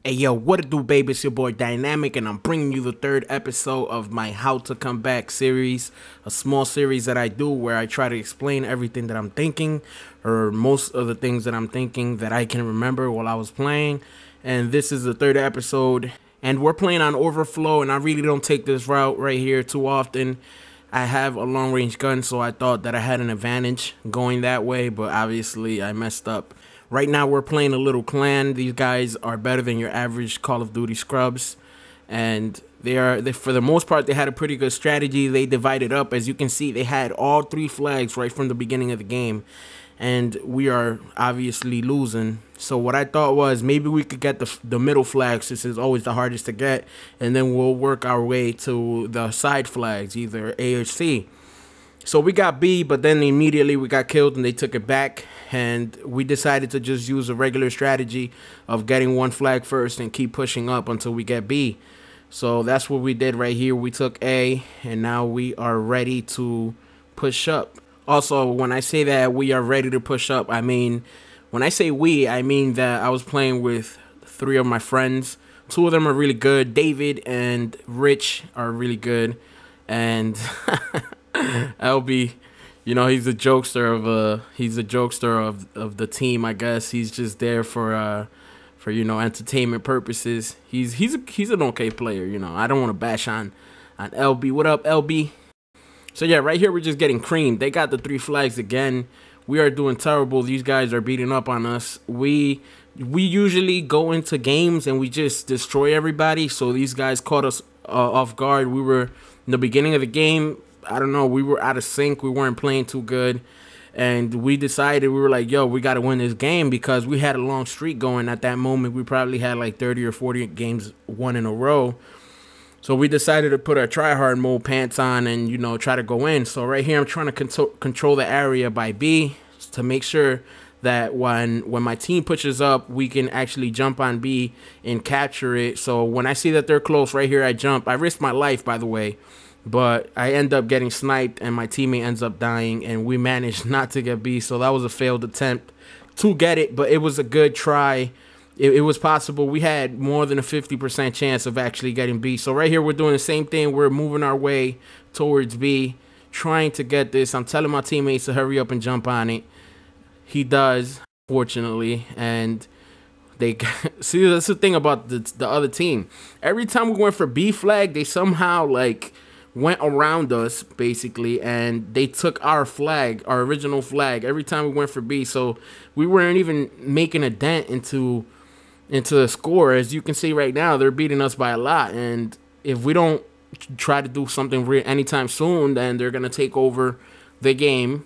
Hey yo, what it do, baby? It's your boy Dynamic, and I'm bringing you the third episode of my How to Come Back series, a small series that I do where I try to explain everything that I'm thinking, or most of the things that I'm thinking that I can remember while I was playing. And this is the third episode, and we're playing on Overflow, and I really don't take this route right here too often. I have a long-range gun, so I thought that I had an advantage going that way, but obviously I messed up. Right now we're playing a little clan. These guys are better than your average Call of Duty scrubs, and they for the most part they had a pretty good strategy. They divided up. As you can see, they had all three flags right from the beginning of the game, and we are obviously losing. So what I thought was maybe we could get the middle flag, since it's always the hardest to get, and then we'll work our way to the side flags, either A or C. So we got B, but then immediately we got killed and they took it back, and we decided to just use a regular strategy of getting one flag first and keep pushing up until we get B. So that's what we did right here. We took A, and now we are ready to push up. Also, when I say that we are ready to push up, I mean, when I say we, I mean that I was playing with three of my friends. Two of them are really good. David and Rich are really good, and LB, you know, he's a jokester of the team, I guess. He's just there for you know, entertainment purposes. He's an okay player, you know. I don't want to bash on LB. What up, LB? So yeah, right here we're just getting creamed. They got the three flags again. We are doing terrible. These guys are beating up on us. We usually go into games and we just destroy everybody. So these guys caught us off guard. We were in the beginning of the game, I don't know, we were out of sync. We weren't playing too good. And we decided, we were like, yo, we got to win this game, because we had a long streak going at that moment. We probably had like 30 or 40 games won in a row. So we decided to put our try-hard mode pants on and, you know, try to go in. So right here, I'm trying to control the area by B to make sure that when my team pushes up, we can actually jump on B and capture it. So when I see that they're close, right here, I jump. I risked my life, by the way, but I end up getting sniped and my teammate ends up dying, and we managed not to get B. So that was a failed attempt to get it, but it was a good try. It was possible. We had more than a 50% chance of actually getting B. So right here, we're doing the same thing. We're moving our way towards B, trying to get this. I'm telling my teammates to hurry up and jump on it. He does, fortunately, and they see, that's the thing about the other team. Every time we went for B flag, they somehow like went around us basically, and they took our flag, our original flag, every time we went for B. So we weren't even making a dent into the score. As you can see right now, they're beating us by a lot, and if we don't try to do something anytime soon, then they're gonna take over the game,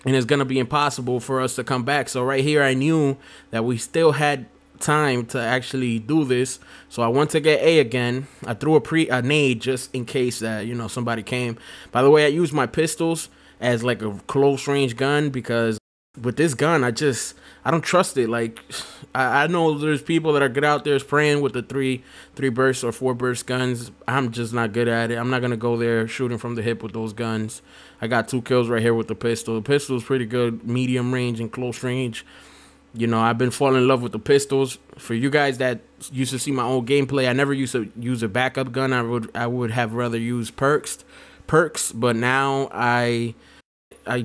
and it's gonna be impossible for us to come back. So right here, I knew that we still had time to actually do this, so I went to get A again. I threw a nade just in case that, you know, somebody came. By the way, I used my pistols as like a close range gun, because with this gun, I don't trust it. Like, I know there's people that are good out there spraying with the three burst or 4 burst guns. I'm just not good at it. I'm not gonna go there shooting from the hip with those guns. I got 2 kills right here with the pistol. The pistol is pretty good, medium range and close range. You know, I've been falling in love with the pistols. For you guys that used to see my old gameplay, I never used to use a backup gun. I would have rather used perks, but now I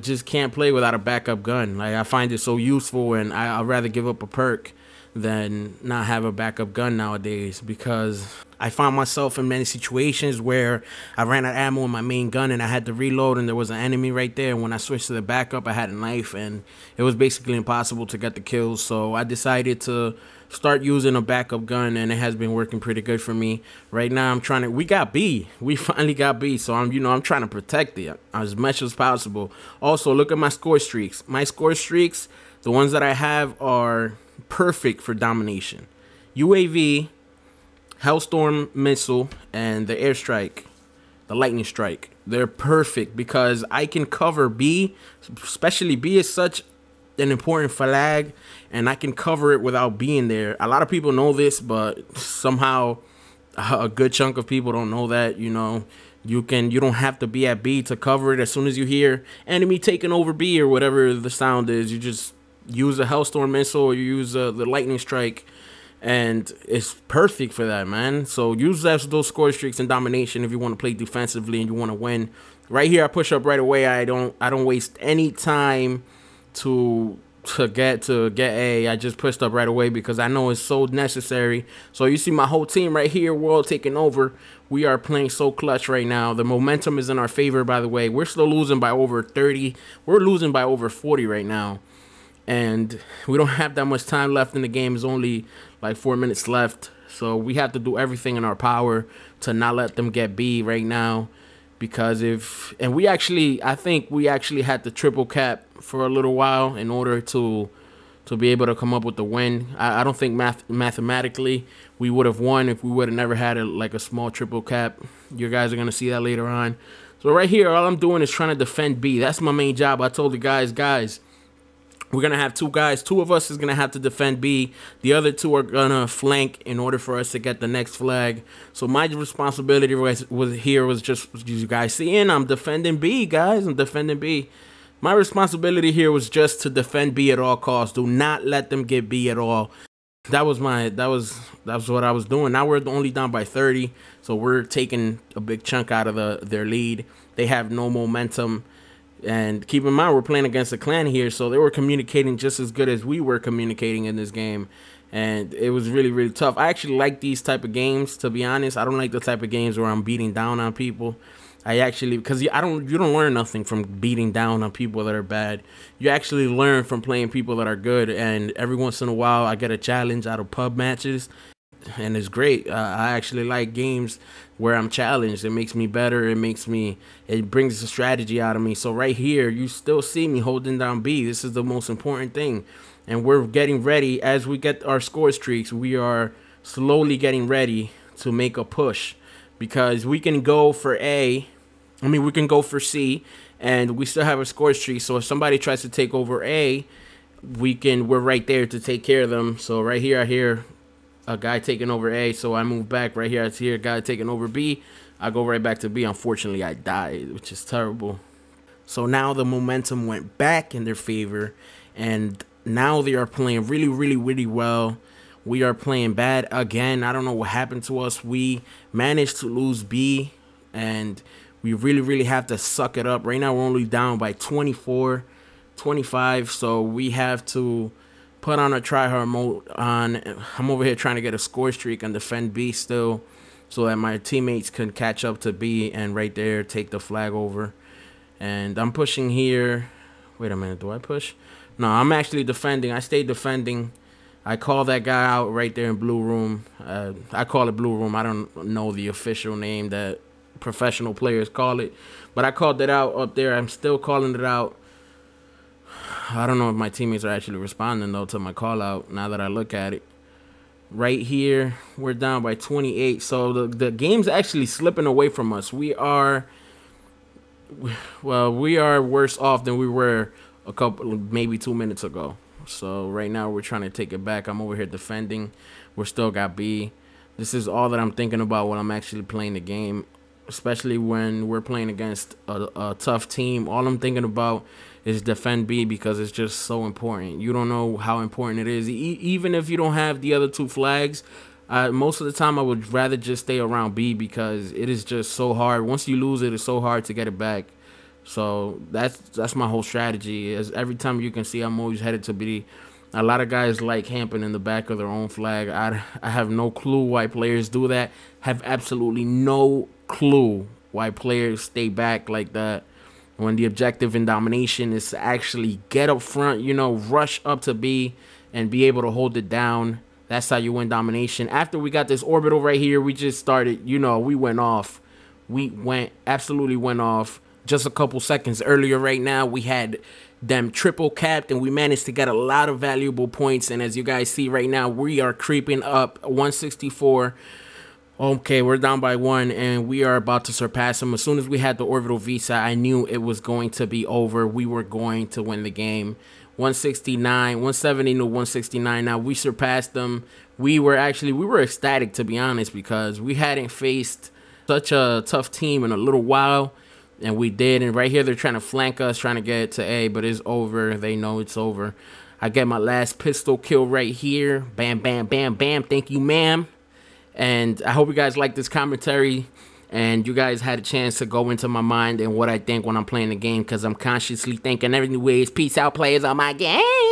just can't play without a backup gun. Like, I find it so useful, and I'd rather give up a perk than not have a backup gun nowadays, because I found myself in many situations where I ran out of ammo in my main gun and I had to reload, and there was an enemy right there. And when I switched to the backup, I had a knife, and it was basically impossible to get the kills. So I decided to start using a backup gun, and it has been working pretty good for me. Right now, we got B. We finally got B. So I'm trying to protect it as much as possible. Also, look at my score streaks. My score streaks, the ones that I have, are perfect for domination. UAV, Hellstorm missile, and the airstrike, the lightning strike, they're perfect because I can cover B. Especially B is such an important flag, and I can cover it without being there. A lot of people know this, but somehow a good chunk of people don't know that. You know, you don't have to be at B to cover it. As soon as you hear enemy taking over B or whatever the sound is, you just use a Hellstorm missile, or you use the lightning strike, and it's perfect for that, man. So use those score streaks and domination if you want to play defensively and you want to win. Right here, I push up right away. I don't waste any time to get A. I just pushed up right away because I know it's so necessary. So you see my whole team right here, we're all taking over. We are playing so clutch right now. The momentum is in our favor, by the way. We're still losing by over 30. We're losing by over 40 right now. And we don't have that much time left in the game. It's only like 4 minutes left. So we have to do everything in our power to not let them get B right now. Because I think we actually had to triple cap for a little while in order to be able to come up with the win. I don't think mathematically we would have won if we would have never had a small triple cap. You guys are going to see that later on. So right here, all I'm doing is trying to defend B. That's my main job. I told the guys, we're going to have two guys. Two of us is going to have to defend B. The other two are going to flank in order for us to get the next flag. So my responsibility was just, you guys seeing, I'm defending B, guys. I'm defending B. My responsibility here was just to defend B at all costs. Do not let them get B at all. That was what I was doing. Now we're only down by 30. So we're taking a big chunk out of their lead. They have no momentum. And keep in mind, we're playing against a clan here, so they were communicating just as good as we were communicating in this game. And it was really, really tough. I actually like these type of games, to be honest. I don't like the type of games where I'm beating down on people. Because you don't learn nothing from beating down on people that are bad. You actually learn from playing people that are good. And every once in a while, I get a challenge out of pub matches. And it's great. I actually like games where I'm challenged. It makes me better. It brings the strategy out of me. So right here, you still see me holding down B. This is the most important thing. And we're getting ready. As we get our score streaks, we are slowly getting ready to make a push. Because we can go for we can go for C. And we still have a score streak. So if somebody tries to take over A, we're right there to take care of them. So right here, I hear a guy taking over A, so I move back. Right here, I see a guy taking over B. I go right back to B. Unfortunately, I died, which is terrible. So now the momentum went back in their favor, and now they are playing really, really, really well. We are playing bad again. I don't know what happened to us. We managed to lose B, and we really, really have to suck it up. Right now, we're only down by 24, 25, so we have to put on a tryhard mode on. I'm over here trying to get a score streak and defend B still so that my teammates can catch up to B and right there take the flag over. And I'm pushing here. Wait a minute, do I push? No, I'm actually defending. I stay defending. I call that guy out right there in blue room. I call it blue room. I don't know the official name that professional players call it, but I called it out up there. I'm still calling it out. I don't know if my teammates are actually responding, though, to my call-out now that I look at it. Right here, we're down by 28. So the game's actually slipping away from us. We are worse off than we were maybe 2 minutes ago. So right now, we're trying to take it back. I'm over here defending. We're still got B. This is all that I'm thinking about when I'm actually playing the game, especially when we're playing against a tough team. All I'm thinking about is defend B because it's just so important. You don't know how important it is. Even if you don't have the other two flags, most of the time I would rather just stay around B because it is just so hard. Once you lose it, it's so hard to get it back. So that's my whole strategy. Is every time you can see, I'm always headed to B. A lot of guys like camping in the back of their own flag. I have no clue why players do that. Have absolutely no clue why players stay back like that. When the objective in domination is to actually get up front, rush up to B and be able to hold it down. That's how you win domination. After we got this orbital right here, we just started, we went off. We absolutely went off just a couple seconds earlier. Right now, we had them triple capped and we managed to get a lot of valuable points. And as you guys see right now, we are creeping up 164. Okay, we're down by 1, and we are about to surpass them. As soon as we had the orbital visa, I knew it was going to be over. We were going to win the game. 170 to 169. Now, we surpassed them. We were ecstatic, to be honest, because we hadn't faced such a tough team in a little while, and we did. And right here, they're trying to flank us, trying to get to A, but it's over. They know it's over. I get my last pistol kill right here. Bam, bam, bam, bam. Thank you, ma'am. And I hope you guys like this commentary and you guys had a chance to go into my mind and what I think when I'm playing the game, because I'm consciously thinking anyways. Peace out, players on my game.